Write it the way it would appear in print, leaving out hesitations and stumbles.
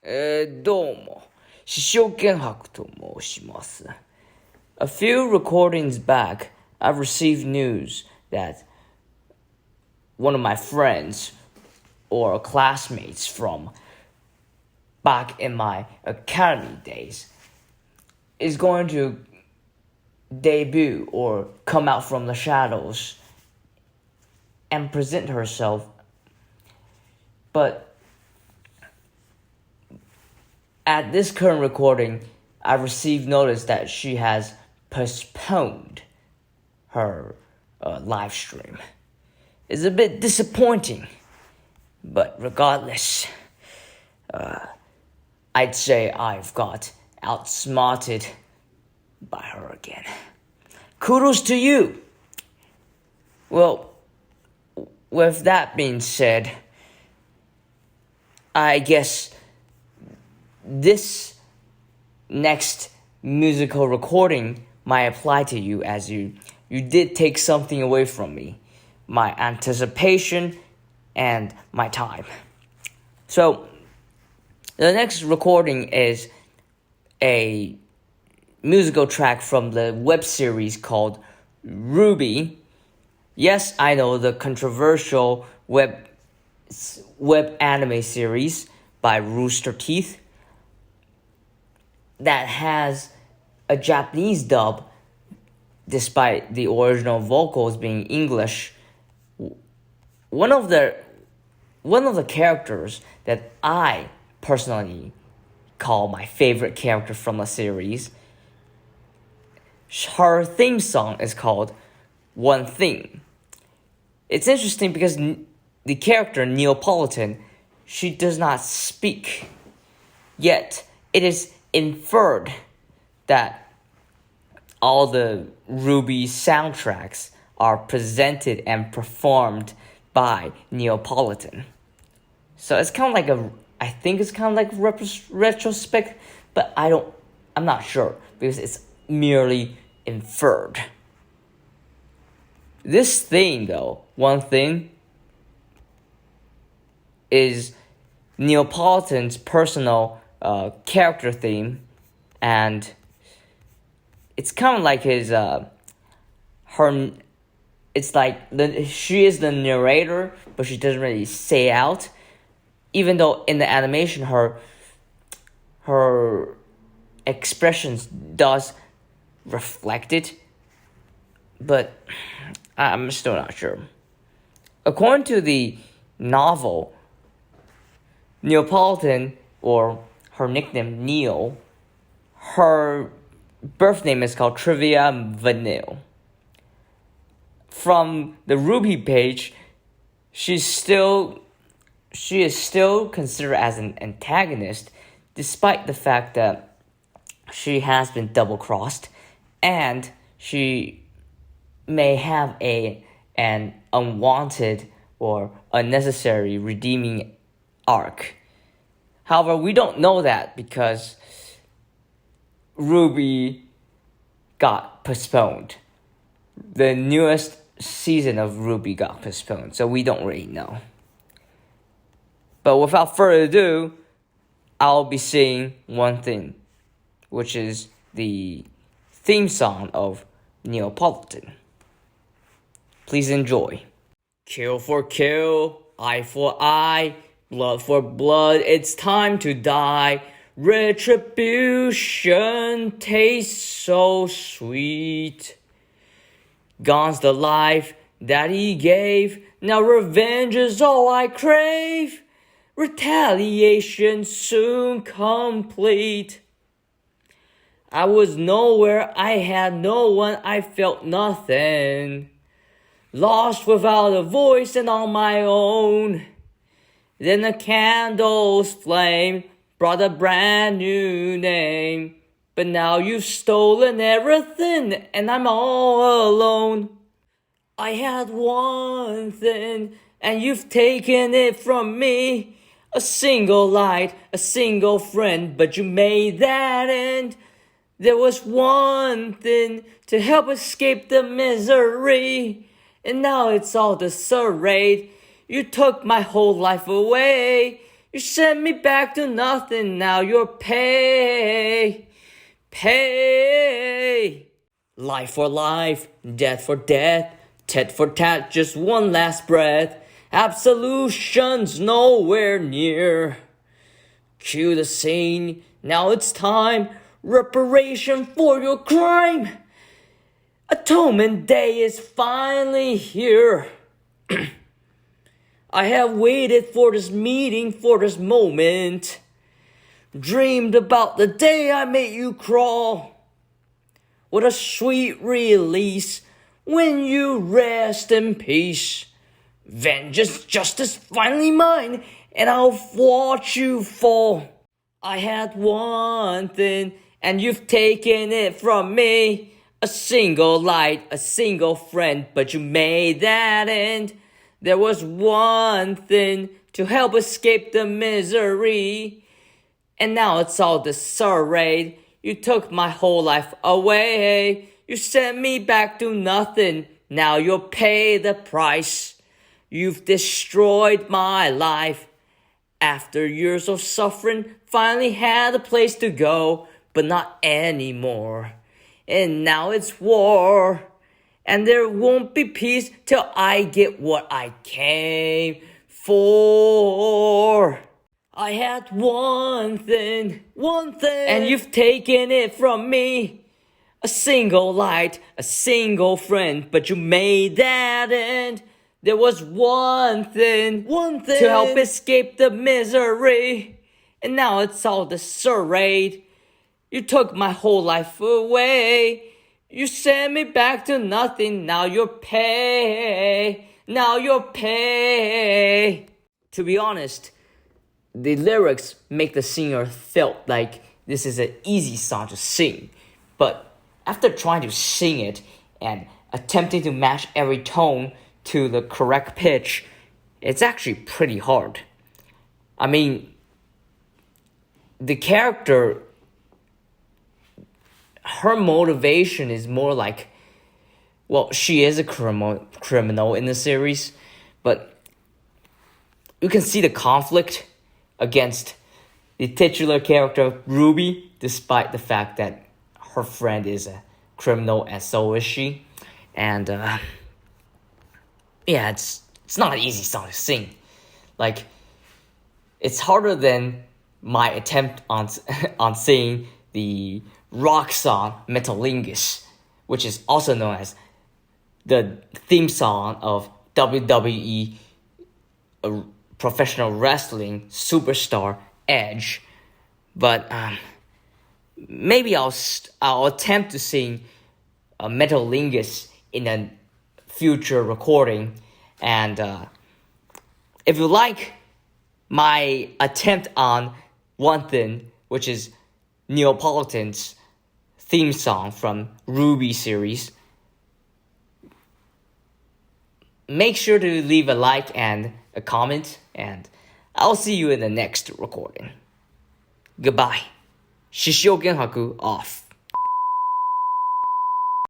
どうも、獅子玄白と申します。A few recordings back, I received news that one of my friends or classmates from back in my academy days is going to debut or come out from the shadows and present herself. But at this current recording, I received notice that she has postponed her live stream. It's a bit disappointing, but regardless, I'd say I've got outsmarted by her again. Kudos to you! Well, with that being said, I guess this next musical recording might apply to you, as you did take something away from me, my anticipation and my time. So the next recording is a musical track from the web series called Ruby. Yes, I know, the controversial web anime series by Rooster Teeth that has a Japanese dub despite the original vocals being English. One of the characters that I personally call my favorite character from the series, her theme song is called One Thing. It's interesting because the character Neopolitan, she does not speak, yet it is inferred that all the Ruby soundtracks are presented and performed by Neopolitan. So it's kind of like I think it's kind of like retrospect, but I'm not sure because it's merely inferred. This thing though, One Thing, is Neopolitan's personal character theme, and it's kind of like his it's like she is the narrator, but she doesn't really say out, even though in the animation her expressions does reflect it, but I'm still not sure. According to the novel, Neopolitan, or her nickname Neo, her birth name is called Trivia Vanille. From the Ruby page, she is still considered as an antagonist, despite the fact that she has been double-crossed, and she may have an unwanted or unnecessary redeeming arc. However, we don't know that because Ruby got postponed. The newest season of Ruby got postponed, so we don't really know. But without further ado, I'll be singing One Thing, which is the theme song of Neopolitan. Please enjoy. Kill for kill, eye for eye, blood for blood, it's time to die. Retribution tastes so sweet. Gone's the life that he gave, now revenge is all I crave. Retaliation soon complete. I was nowhere, I had no one, I felt nothing. Lost without a voice and on my own. Then the candle's flame brought a brand new name. But now you've stolen everything and I'm all alone. I had one thing and you've taken it from me. A single light, a single friend, but you made that end. There was one thing to help escape the misery, and now it's all disarrayed. You took my whole life away. You sent me back to nothing, now you're pay. Life for life, death for death, tit for tat, just one last breath. Absolution's nowhere near. Cue the scene, now it's time. Reparation for your crime. Atonement Day is finally here. I have waited for this meeting, for this moment. Dreamed about the day I made you crawl. What a sweet release when you rest in peace. Vengeance, justice, finally mine, and I'll watch you fall. I had one thing, and you've taken it from me. A single light, a single friend, but you made that end. There was one thing to help escape the misery. And now it's all disarrayed. You took my whole life away. You sent me back to nothing. Now you'll pay the price. You've destroyed my life. After years of suffering, finally had a place to go, but not anymore. And now it's war. And there won't be peace till I get what I came for. I had one thing, and you've taken it from me. A single light, a single friend, but you made that end. There was one thing to help escape the misery. And now it's all disarrayed. You took my whole life away. You sent me back to nothing. Now you're pay. To be honest, the lyrics make the singer feel like this is an easy song to sing. But after trying to sing it and attempting to match every tone to the correct pitch, it's actually pretty hard. I mean, the character, her motivation is more like, well, she is a criminal in the series, but you can see the conflict against the titular character Ruby, despite the fact that her friend is a criminal and so is she. And yeah, it's not an easy song to sing. Like, it's harder than my attempt on singing the rock song Metalingus, which is also known as the theme song of WWE professional wrestling superstar Edge. But maybe I'll attempt to sing Metalingus in a future recording. And if you like my attempt on one thing, which is Neopolitan's theme song from Ruby series, make sure to leave a like and a comment, and I'll see you in the next recording. Goodbye. Shishogen Haku off.